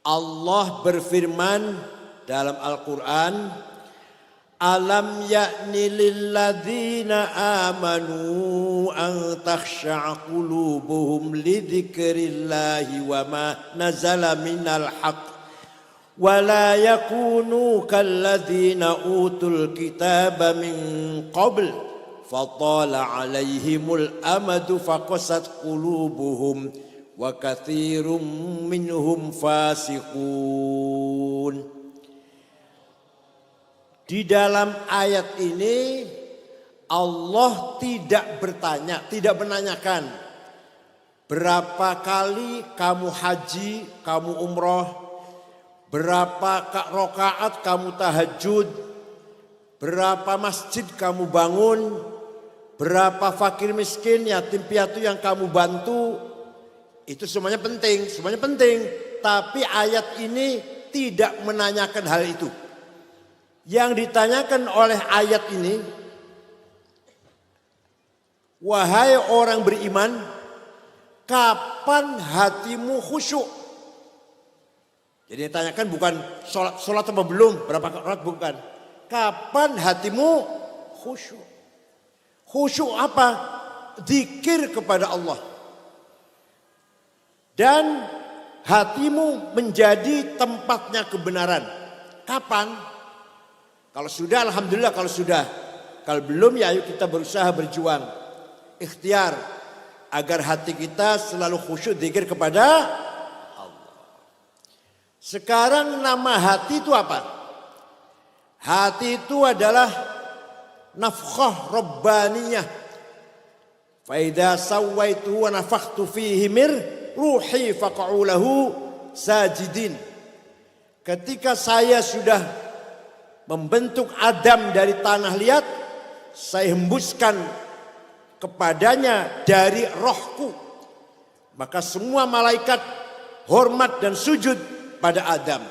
Allah berfirman dalam Al-Quran, alam ya'ni lilladzina amanu an takhsha'a qulubuhum lidzikrillahi wa ma nazala minal haqq wa la yakunu kalladzina utul kitaba min qabl fatala alaihimul amadu faqasat qulubuhum wa katsirum minhum fasiqun. Di dalam ayat ini Allah tidak bertanya, tidak menanyakan berapa kali kamu haji, kamu umroh, berapa rakaat kamu tahajud, berapa masjid kamu bangun, berapa fakir miskin, yatim piatu yang kamu bantu. Itu semuanya penting, semuanya penting. Tapi ayat ini tidak menanyakan hal itu. Yang ditanyakan oleh ayat ini, wahai orang beriman, kapan hatimu khusyuk? Jadi ditanyakan bukan sholat apa belum, berapa rakaat, bukan. Kapan hatimu khusyuk? Khusyuk apa? Zikir kepada Allah. Dan hatimu menjadi tempatnya kebenaran. Kapan? Kalau sudah, alhamdulillah. Kalau sudah, kalau belum, ya ayo kita berusaha berjuang, ikhtiar agar hati kita selalu khusyuk zikir kepada Allah. Sekarang nama hati itu apa? Hati itu adalah nafkhah rabbaniyah. Fa idza sawaituhu wa nafakhtu fihi mir ruhi faq'u lahu sajidin. Ketika saya sudah membentuk Adam dari tanah liat, saya hembuskan kepadanya dari rohku. Maka semua malaikat hormat dan sujud pada Adam.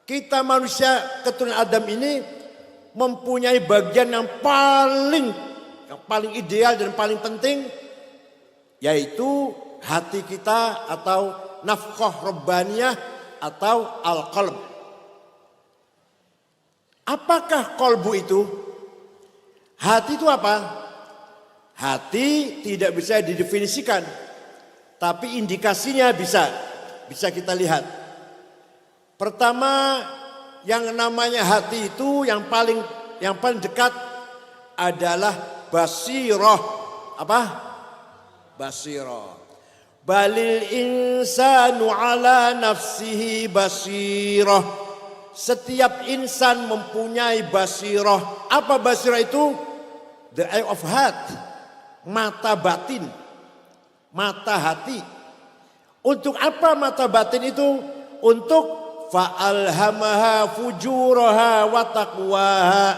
Kita manusia keturunan Adam ini mempunyai bagian yang paling ideal dan paling penting, yaitu hati kita atau nafkhah rabbaniyah atau al-qalb. Apakah kolbu itu? Hati itu apa? Hati tidak bisa didefinisikan, tapi indikasinya bisa kita lihat. Pertama, yang namanya hati itu yang paling dekat adalah basirah. Apa? Basirah. Balil insanu ala nafsihi basirah. Setiap insan mempunyai basirah. Apa basirah itu? The eye of heart. Mata batin. Mata hati. Untuk apa mata batin itu? Untuk fa'alhamaha fujuraha wa taqwaha.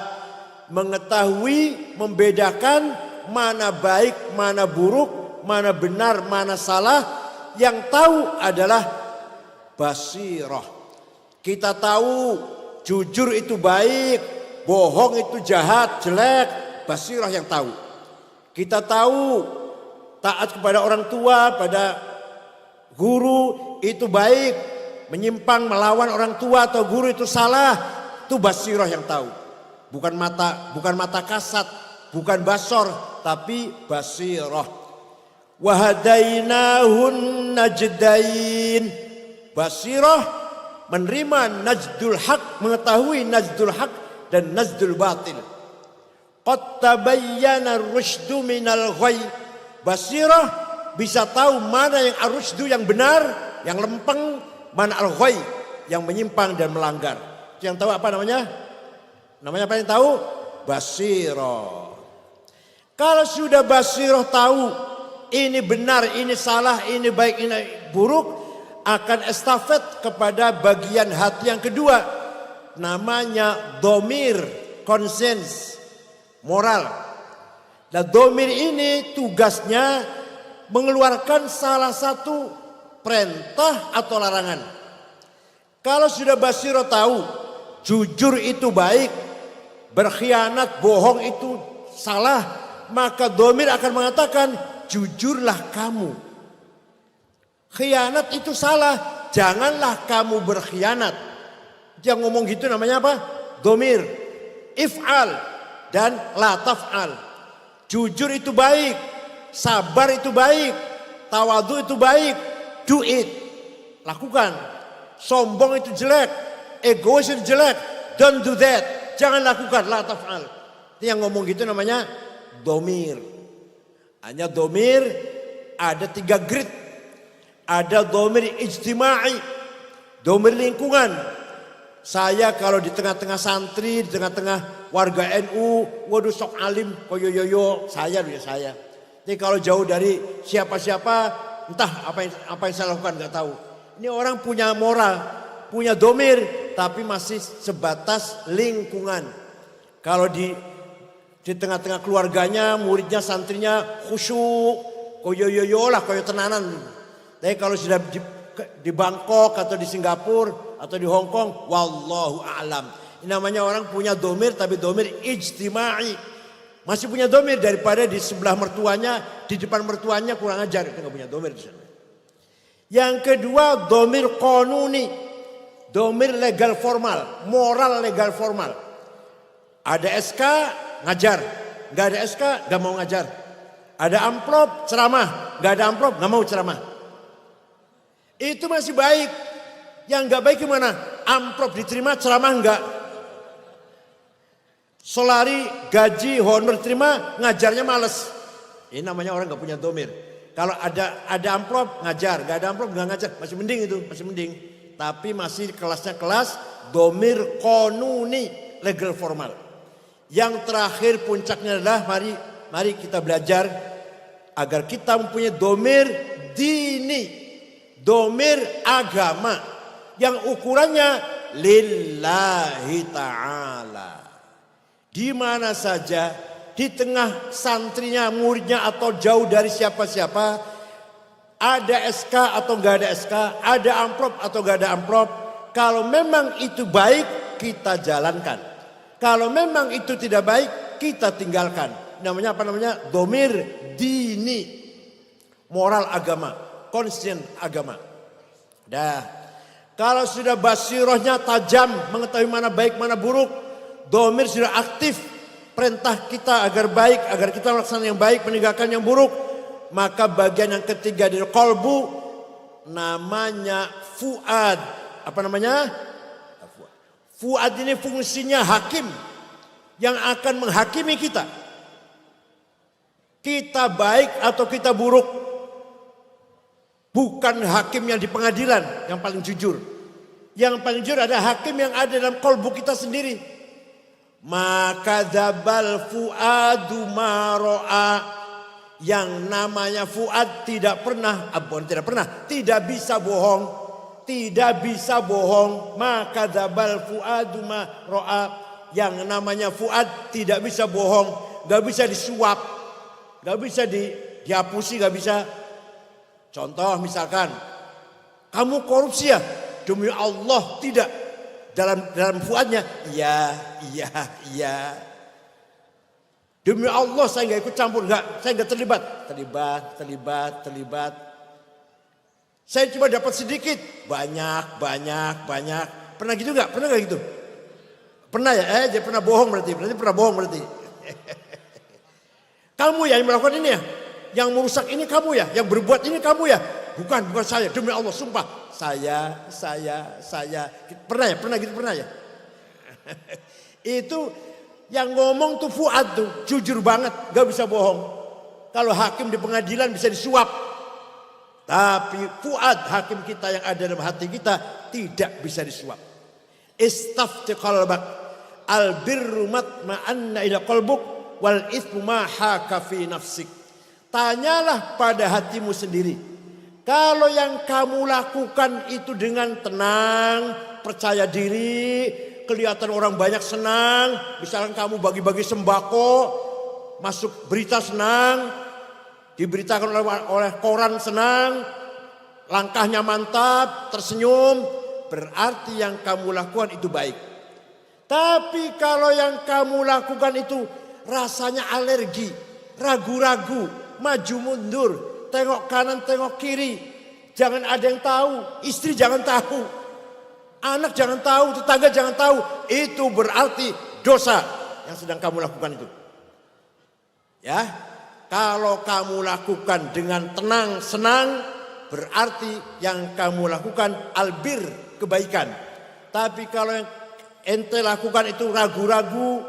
Mengetahui, membedakan mana baik, mana buruk, mana benar, mana salah. Yang tahu adalah basirah. Kita tahu jujur itu baik, bohong itu jahat, jelek, basirah yang tahu. Kita tahu taat kepada orang tua, pada guru itu baik, menyimpang melawan orang tua atau guru itu salah, itu basirah yang tahu. Bukan mata kasat, bukan basor, tapi basirah. Wahadainahun najdain. Basirah menerima najdul haq, mengetahui najdul haq dan najdul batil. Qad tabayyana ar-rusydu minal ghayy. Basirah bisa tahu mana yang ar-rusydu yang benar, yang lempeng, mana al-ghayy yang menyimpang dan melanggar. Itu yang tahu apa namanya? Namanya apa yang tahu? Basirah. Kalau sudah basirah tahu ini benar, ini salah, ini baik, ini buruk, akan estafet kepada bagian hati yang kedua, namanya domir, conscience, moral. Dan domir ini tugasnya mengeluarkan salah satu perintah atau larangan. Kalau sudah basirah tahu jujur itu baik, berkhianat, bohong itu salah, maka domir akan mengatakan jujurlah kamu. Khianat itu salah, janganlah kamu berkhianat. Yang ngomong gitu namanya apa? Domir, if'al, dan la taf'al. Jujur itu baik, sabar itu baik, tawadu itu baik, do it, lakukan. Sombong itu jelek, egois itu jelek, don't do that, jangan lakukan, la taf'al. Itu yang ngomong gitu namanya domir. Hanya domir ada 3 grade. Ada domir ijtima'i, domir lingkungan. Saya kalau di tengah-tengah santri, di tengah-tengah warga NU, waduh sok alim, koyoyoyo, saya. Jadi kalau jauh dari siapa-siapa, entah apa yang saya lakukan nggak tahu. Ini orang punya moral, punya domir, tapi masih sebatas lingkungan. Kalau di tengah-tengah keluarganya, muridnya, santrinya khusyuk, koyoyoyo lah, koyo tenanan. Tapi kalau sudah di Bangkok atau di Singapura atau di Hong Kong, wallahu a'lam. Ini namanya orang punya domir, tapi domir ijtima'i. Masih punya domir daripada di sebelah mertuanya, di depan mertuanya kurang ajar. Itu nggak punya domir di sana. Yang kedua domir qanuni, domir legal formal, moral legal formal. Ada SK ngajar, nggak ada SK nggak mau ngajar. Ada amplop ceramah, nggak ada amplop nggak mau ceramah. Itu masih baik. Yang nggak baik gimana? Amplop diterima, ceramah enggak. Solari, gaji, honor terima, ngajarnya males. Ini namanya orang nggak punya domir. Kalau ada amplop ngajar, nggak ada amplop nggak ngajar, masih mending itu, masih mending. Tapi masih kelasnya kelas domir qanuni, legal formal. Yang terakhir puncaknya adalah mari kita belajar agar kita mempunyai domir dini. Domir agama yang ukurannya lillahi ta'ala. Di mana saja, di tengah santrinya, muridnya atau jauh dari siapa-siapa, ada SK atau enggak ada SK, ada amplop atau enggak ada amplop, kalau memang itu baik kita jalankan. Kalau memang itu tidak baik kita tinggalkan. Namanya apa namanya? Domir dini, moral agama. Konsisten agama. Kalau sudah basirohnya tajam, mengetahui mana baik mana buruk, domir sudah aktif, perintah kita agar baik, agar kita melaksanakan yang baik, meninggalkan yang buruk, maka bagian yang ketiga dari qalbu namanya fuad. Apa namanya? Fuad ini fungsinya hakim yang akan menghakimi kita. Kita baik atau kita buruk. Bukan hakim yang di pengadilan yang paling jujur. Yang paling jujur ada hakim yang ada dalam kolbu kita sendiri. Maka dzabal fuadu maro'a. Yang namanya fuad tidak bisa bohong. Tidak bisa bohong. Maka dzabal fuadu maro'a. Yang namanya fuad tidak bisa bohong. Gak bisa disuap. Gak bisa dihapusi, gak bisa. Contoh misalkan, kamu korupsi ya? Demi Allah tidak. Dalam fuadnya, iya. Demi Allah saya nggak ikut campur, saya nggak terlibat. Terlibat. Saya cuma dapat sedikit, banyak. Pernah gitu nggak? Pernah nggak gitu? Pernah ya? Jadi pernah bohong berarti pernah bohong berarti. Kamu yang melakukan ini ya? Yang merusak ini kamu ya, yang berbuat ini kamu ya. Bukan saya, demi Allah sumpah. Saya. Pernah ya? Itu yang ngomong tuh fuad tuh, jujur banget, gak bisa bohong. Kalau hakim di pengadilan bisa disuap. Tapi fuad hakim kita yang ada dalam hati kita tidak bisa disuap. Istafti qalbak, albirru matma'anna ila qalbuk, wal ithmu ma haka fi nafsik. Tanyalah pada hatimu sendiri. Kalau yang kamu lakukan itu dengan tenang, percaya diri, kelihatan orang banyak senang. Misalkan kamu bagi-bagi sembako, masuk berita senang, diberitakan oleh koran senang, langkahnya mantap, tersenyum, berarti yang kamu lakukan itu baik. Tapi kalau yang kamu lakukan itu rasanya alergi, ragu-ragu, maju mundur, tengok kanan tengok kiri, Jangan ada yang tahu, istri jangan tahu, anak jangan tahu, tetangga jangan tahu. Itu berarti dosa yang sedang kamu lakukan itu. Ya, kalau kamu lakukan dengan tenang, senang, berarti yang kamu lakukan albir, kebaikan. Tapi kalau yang ente lakukan itu ragu-ragu,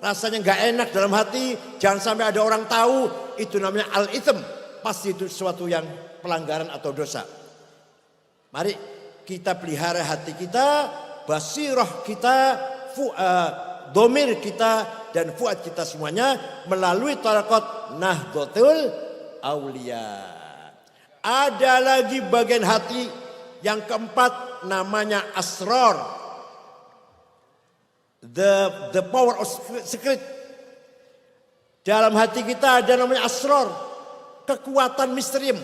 rasanya nggak enak dalam hati, jangan sampai ada orang tahu, itu namanya al-itham. Pasti itu sesuatu yang pelanggaran atau dosa. Mari kita pelihara hati kita, basirah kita, domir kita, dan fuad kita semuanya melalui tarekat Nahdlatul Aulia. Ada lagi bagian hati yang keempat, namanya asrar. The power of secret. Dalam hati kita ada namanya asrar, kekuatan misterium.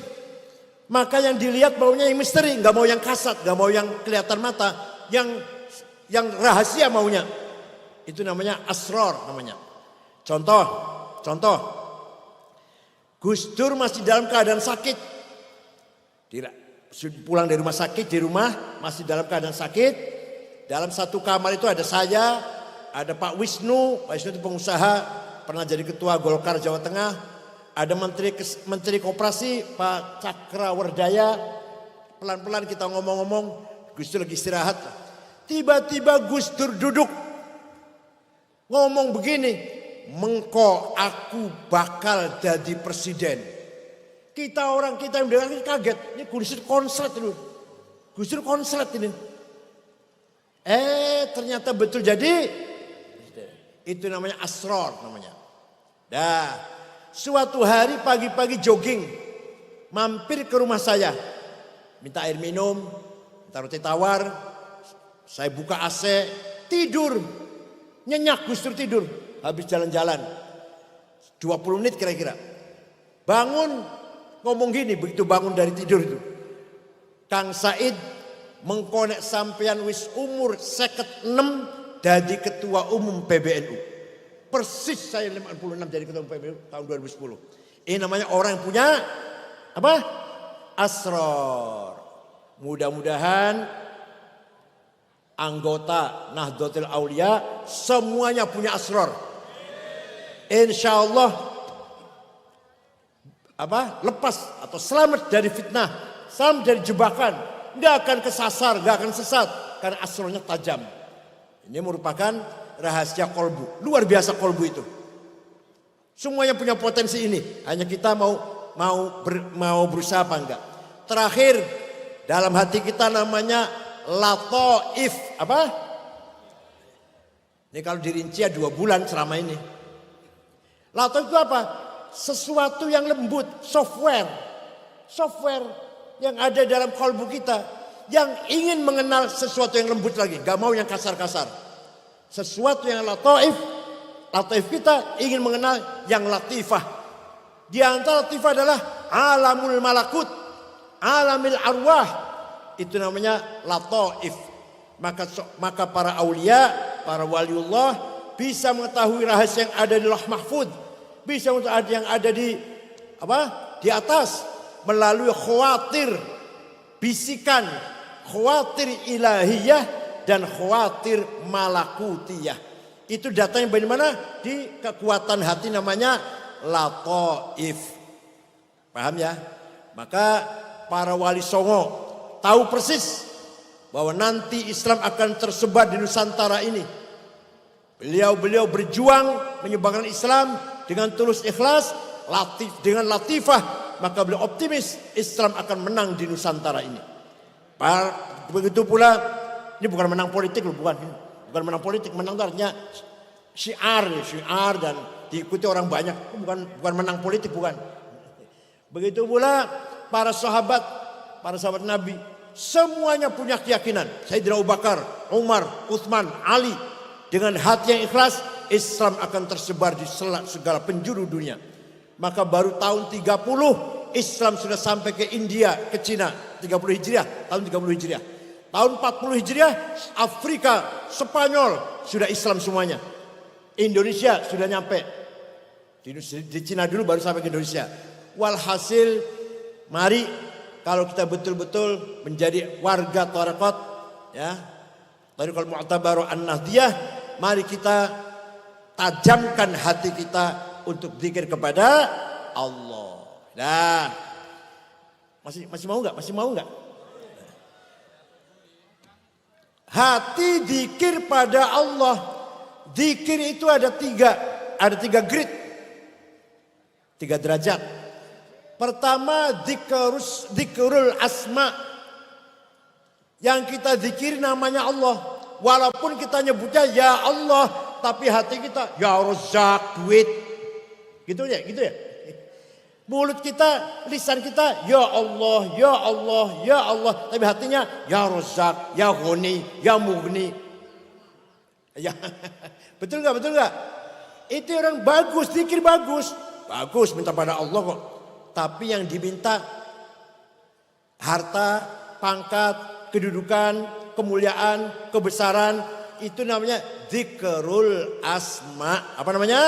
Maka yang dilihat maunya yang misteri, nggak mau yang kasat, nggak mau yang kelihatan mata, yang rahasia maunya. Itu namanya asrar namanya. Contoh, Gus Dur masih dalam keadaan sakit. Pulang dari rumah sakit, di rumah masih dalam keadaan sakit. Dalam satu kamar itu ada saya, ada Pak Wisnu. Pak Wisnu itu pengusaha, pernah jadi ketua Golkar Jawa Tengah. Ada Menteri Koperasi Pak Cakrawardaya. Pelan-pelan kita ngomong-ngomong, Gus Dur lagi istirahat. Tiba-tiba Gus Dur duduk ngomong begini, "Mengko aku bakal jadi presiden." Kita yang dengar kaget. Ini Gus Dur konslet dulu. Gus Dur konslet ini. Ternyata betul jadi. Itu namanya asrar namanya. Suatu hari pagi-pagi jogging, mampir ke rumah saya, minta air minum, minta roti tawar, saya buka AC, tidur, nyenyak Gus Dur tidur, habis jalan-jalan, 20 menit kira-kira, bangun ngomong gini, begitu bangun dari tidur itu, "Kang Said, mengkonek sampean wis umur 56 jadi ketua umum PBNU." Persis saya 56 jadi ketua umum PBNU tahun 2010. Ini namanya orang yang punya apa? Asrar. Mudah-mudahan anggota Nahdlatul Aulia semuanya punya asrar. Insya Allah lepas atau selamat dari fitnah, selamat dari jebakan, nggak akan kesasar, nggak akan sesat karena asrarnya tajam. Ini merupakan rahasia kolbu, luar biasa kolbu itu. Semuanya punya potensi ini, hanya kita mau berusaha apa enggak. Terakhir, dalam hati kita namanya lataif. Apa? Ini kalau dirinci ya 2 bulan selama ini. Lataif itu apa? Sesuatu yang lembut, software yang ada dalam kolbu kita, yang ingin mengenal sesuatu yang lembut lagi, gak mau yang kasar-kasar. Sesuatu yang lataif kita ingin mengenal yang latifah. Di antara latifah adalah alamul malakut, alamil arwah. Itu namanya lataif. Maka para aulia, para waliullah bisa mengetahui rahasia yang ada di Lauh Mahfuz, bisa mengetahui yang ada di atas melalui khawatir, bisikan, khawatir ilahiyah dan khawatir malakutiyah. Itu datanya dari mana? Di kekuatan hati namanya lataif. Paham ya? Maka para wali songo tahu persis bahwa nanti Islam akan tersebar di Nusantara ini. Beliau berjuang menyebarkan Islam dengan tulus ikhlas, dengan latifah, maka beliau optimis Islam akan menang di Nusantara ini. Begitu pula, ini bukan menang politik loh, bukan menang politik, menang itu artinya syiar dan diikuti orang banyak, bukan menang politik, bukan. Begitu pula para sahabat Nabi, semuanya punya keyakinan. Sayyidina Abu Bakar, Umar, Utsman, Ali, dengan hati yang ikhlas, Islam akan tersebar di segala penjuru dunia. Maka baru tahun 30 Islam sudah sampai ke India, ke Cina, 30 Hijriah, tahun 30 Hijriah. Tahun 40 Hijriah, Afrika, Spanyol sudah Islam semuanya. Indonesia sudah nyampe. Di Cina dulu baru sampai ke Indonesia. Walhasil, mari kalau kita betul-betul menjadi warga tarekat, ya, Thariqatul Mu'tabarah An-Nahdiyah, mari kita tajamkan hati kita untuk zikir kepada Allah. Nah, masih mau nggak? Masih mau nggak? Hati zikir pada Allah. Zikir itu ada tiga grade, 3 derajat. Pertama, zikrul asma. Yang kita zikir namanya Allah. Walaupun kita nyebutnya ya Allah, tapi hati kita ya Razzaq, duit. Gitu ya. Mulut kita, lisan kita, ya Allah, ya Allah, ya Allah. Tapi hatinya, ya Razzaq, ya Ghani, ya Mughni. Ya, betul nggak? Itu orang bagus, zikir bagus. Bagus minta pada Allah kok. Tapi yang diminta harta, pangkat, kedudukan, kemuliaan, kebesaran. Itu namanya zikrul asma. Apa namanya?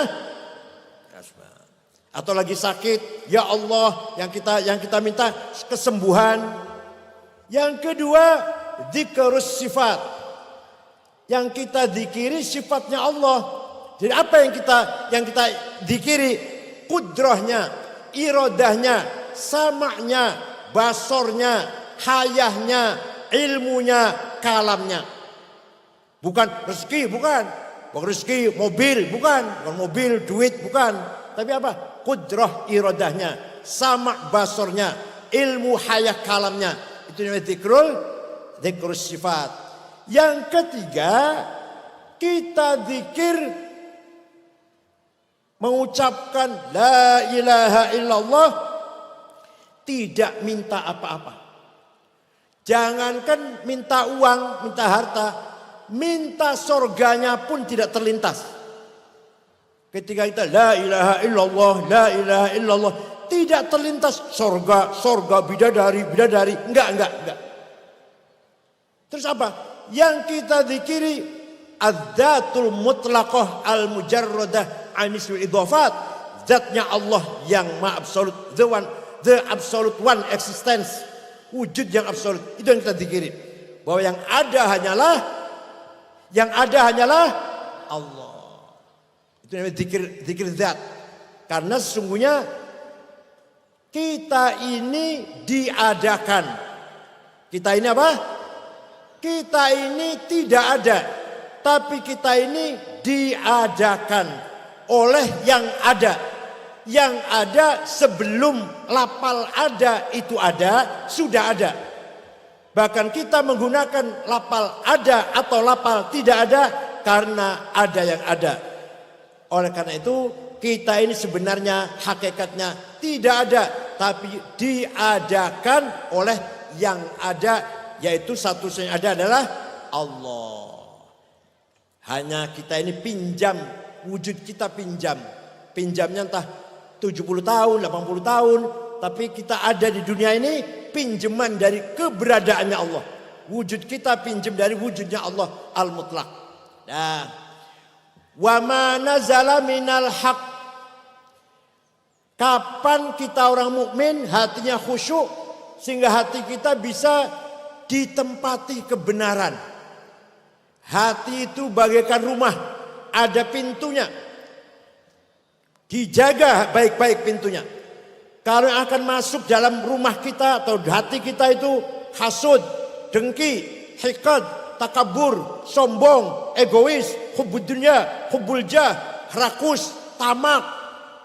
Atau lagi sakit, ya Allah, yang kita minta kesembuhan. Yang kedua, dzikrus sifat. Yang kita zikiri sifatnya Allah. Jadi apa yang kita zikiri? Kudrahnya, iradahnya, sama'nya, basornya, hayahnya, ilmunya, kalamnya. Bukan rezeki, bukan rezeki, mobil, bukan mobil, duit, bukan. Tapi apa? Kudrah iradahnya, sama basornya, ilmu hayah kalamnya. Itu namanya zikrus sifat. Yang ketiga, kita zikir mengucapkan la ilaha illallah, tidak minta apa-apa. Jangankan minta uang, minta harta, minta surganya pun tidak terlintas. Ketika kita la ilaha illallah, tidak terlintas sorga, bidadari, enggak. Terus apa? Yang kita zikiri adzatul mutlaqah al-mujarradah anisul idhafat, zatnya Allah yang maha absolut, the absolute one existence, wujud yang absolut. Itu yang kita zikiri. Bahwa yang ada hanyalah Allah. Itu namanya zikir zat. Karena sesungguhnya kita ini diadakan. Kita ini apa? Kita ini tidak ada. Tapi kita ini diadakan oleh yang ada. Yang ada sebelum lapal ada itu ada, sudah ada. Bahkan kita menggunakan lapal ada atau lapal tidak ada karena ada yang ada. Oleh karena itu kita ini sebenarnya hakikatnya tidak ada, tapi diadakan oleh yang ada, yaitu satu-satunya ada adalah Allah. Hanya kita ini pinjam, wujud kita pinjam. Pinjamnya entah 70 tahun, 80 tahun, tapi kita ada di dunia ini pinjaman dari keberadaannya Allah. Wujud kita pinjam dari wujudnya Allah al-mutlaq. Nah, wa ma nazala minal haq. Kapan kita orang mukmin hatinya khusyuk sehingga hati kita bisa ditempati kebenaran. Hati itu bagaikan rumah, ada pintunya. Dijaga baik-baik pintunya. Kalau yang akan masuk dalam rumah kita atau hati kita itu hasud, dengki, hikad, takabur, sombong, egois, hubbud dunya, hubbul jah, rakus, tamak,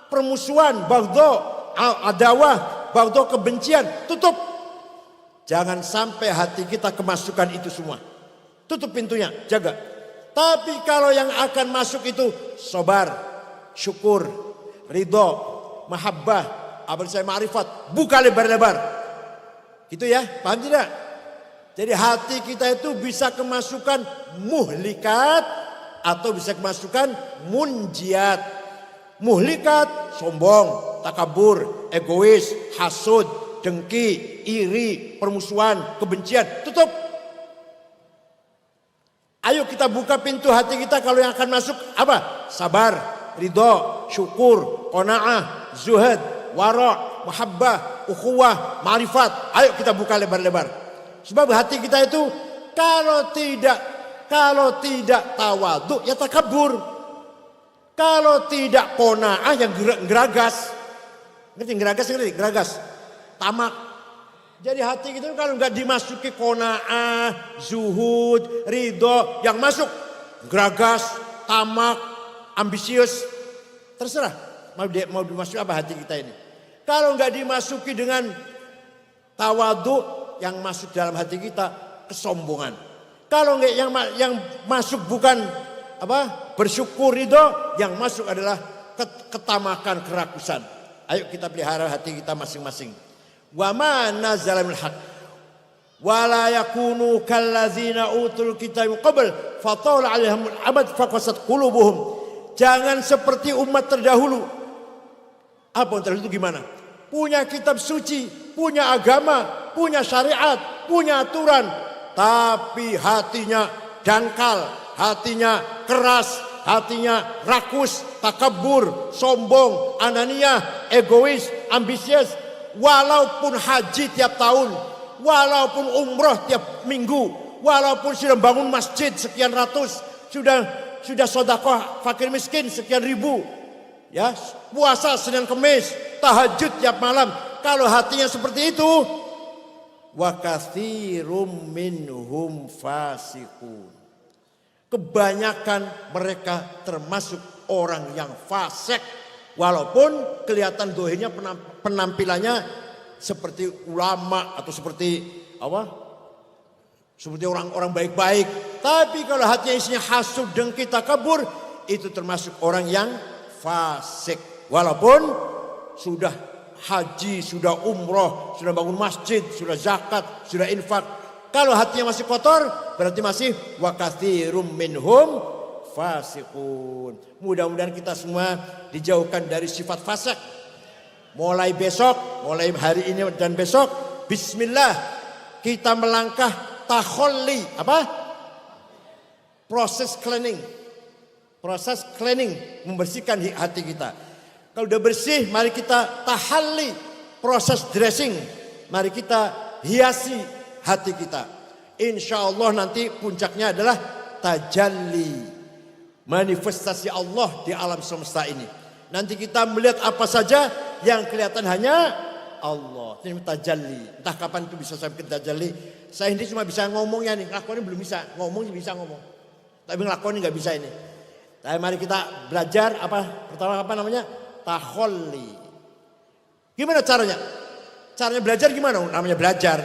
permusuhan, baghdha, adawah, baghdha, kebencian. Tutup. Jangan sampai hati kita kemasukan itu semua. Tutup pintunya, jaga. Tapi kalau yang akan masuk itu sabar, syukur, ridho, mahabbah, abad saya ma'rifat, buka lebar-lebar. Gitu ya, paham tidak? Jadi hati kita itu bisa kemasukan muhlikat atau bisa kemasukan munjiat. Muhlikat, sombong, takabur, egois, hasud, dengki, iri, permusuhan, kebencian. Tutup. Ayo kita buka pintu hati kita, kalau yang akan masuk apa? Sabar, ridho, syukur, qanaah, zuhud, wara', mahabbah, ukhuwah, ma'rifat. Ayo kita buka lebar-lebar. Sebab hati kita itu kalau tidak tawadhu ya takabur. Kalau tidak qanaah yang geragas. Ngerti geragas? Tamak. Jadi hati kita kalau nggak dimasuki qanaah, zuhud, ridho, yang masuk geragas, tamak, ambisius, terserah mau dimasuki apa hati kita ini. Kalau nggak dimasuki dengan tawadhu, yang masuk dalam hati kita kesombongan. Kalau nggak yang masuk bukan bersyukur, ridho, yang masuk adalah ketamakan, kerakusan. Ayo kita pelihara hati kita masing-masing. Wa ma nazala minal haq wa la yakunu kallazina utul kitab qabl fatala 'alaihimul amad faqasat qulubuhum. Jangan seperti umat terdahulu. Apa yang terdahulu itu gimana? Punya kitab suci, punya agama, punya syariat, punya aturan, tapi hatinya dangkal, hatinya keras, hatinya rakus, takabur, sombong, ananiah, egois, ambisius. Walaupun haji tiap tahun, walaupun umroh tiap minggu, walaupun sudah bangun masjid sekian ratus, sudah sedekah fakir miskin sekian ribu, ya puasa Senin Kemis, tahajud tiap malam. Kalau hatinya seperti itu, wa katsirum minhum fasiqun. Kebanyakan mereka termasuk orang yang fasik. Walaupun kelihatan dohirnya penampilannya seperti ulama atau seperti orang-orang baik-baik. Tapi kalau hatinya isinya hasud, dengki, takabur, itu termasuk orang yang fasik. Walaupun sudah haji, sudah umroh, sudah bangun masjid, sudah zakat, sudah infak. Kalau hatinya masih kotor, berarti masih wa katsirum minhum fasiqun. Mudah-mudahan kita semua dijauhkan dari sifat fasik. Mulai besok, mulai hari ini dan besok, bismillah kita melangkah takhalli, proses cleaning, membersihkan hati kita. Kalau udah bersih, mari kita tahalli, proses dressing. Mari kita hiasi hati kita. Insya Allah nanti puncaknya adalah tajalli, manifestasi Allah di alam semesta ini. Nanti kita melihat apa saja yang kelihatan hanya Allah. Ini tajalli. Entah kapan itu bisa sampai ke tajalli. Saya ini cuma bisa ngomongnya nih, ngelakuin belum bisa. Ngomong bisa ngomong, tapi ngelakuin nggak bisa ini. Tapi mari kita belajar pertama namanya takhalli. Gimana caranya? Caranya belajar gimana? Namanya belajar.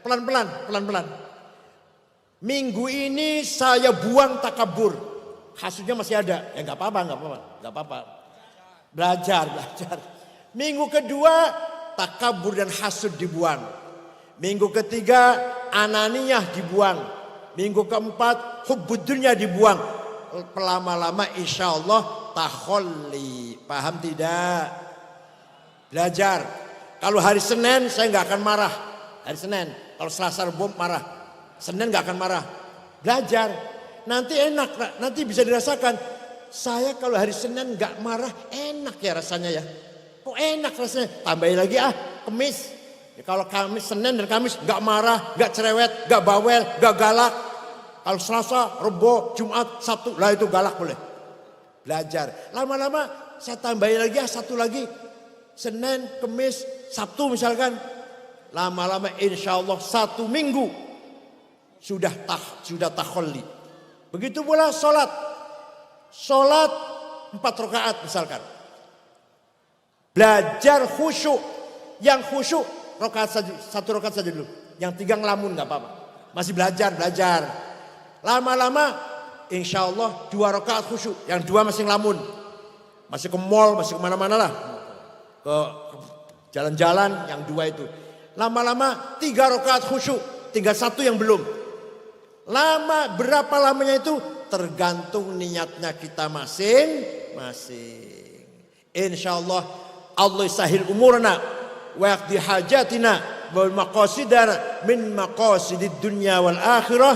Pelan-pelan. Minggu ini saya buang takabur. Hasudnya masih ada. Ya nggak apa-apa. Belajar. Minggu kedua takabur dan hasud dibuang. Minggu ketiga ananiyah dibuang. Minggu keempat hubbud dunya dibuang. Lama-lama insya Allah takhalli. Paham tidak? Belajar. Kalau hari Senin saya nggak akan marah. Hari Senin. Kalau Selasa Rabu marah. Senin nggak akan marah. Belajar. Nanti enak. Nanti bisa dirasakan. Saya kalau hari Senin nggak marah, enak ya rasanya ya. Kok enak rasanya? Tambahin lagi Kemis. Ya, kalau Kamis, Senin dan Kamis nggak marah, nggak cerewet, nggak bawel, nggak galak. Kalau Selasa, Rebo, Jumat, Sabtu, lah itu galak boleh. Belajar. Lama-lama saya tambahin lagi satu lagi. Senin, Kemis, Sabtu misalkan. Lama-lama insya Allah 1 minggu sudah takhalli. Begitu pula sholat 4 rakaat misalkan. Belajar khusyuk. Yang khusyuk 1 rakaat saja dulu. Yang 3 ngelamun nggak apa-apa. Masih belajar. Lama-lama insya Allah 2 rakaat khusyuk. Yang 2 masih ngelamun. Masih ke mall, masih kemana-mana lah. Ke jalan-jalan, yang 2 itu. Lama-lama 3 rakaat khusyuk. Tinggal 1 yang belum. Berapa lamanya itu tergantung niatnya kita masing-masing. Insya Allah sahil umurna wa yaqdi hajatina wal maqasidana min maqasidid dunya wal akhirah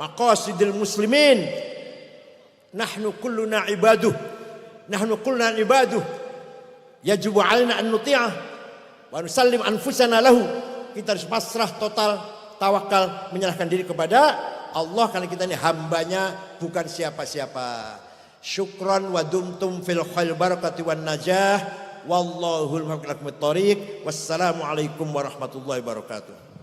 maqasidil muslimin. Nahnu kulluna ibaduh yajibu alaina an nuti'ah Wa nusallim anfusana lahu. Kita harus pasrah total, tawakal, menyerahkan diri kepada Allah karena kita ini hambanya bukan siapa-siapa. Syukran wa dumtum fil khair barakati wan najah. Wallahul muwaffiq ila aqwamit thoriq. Wassalamualaikum warahmatullahi wabarakatuh.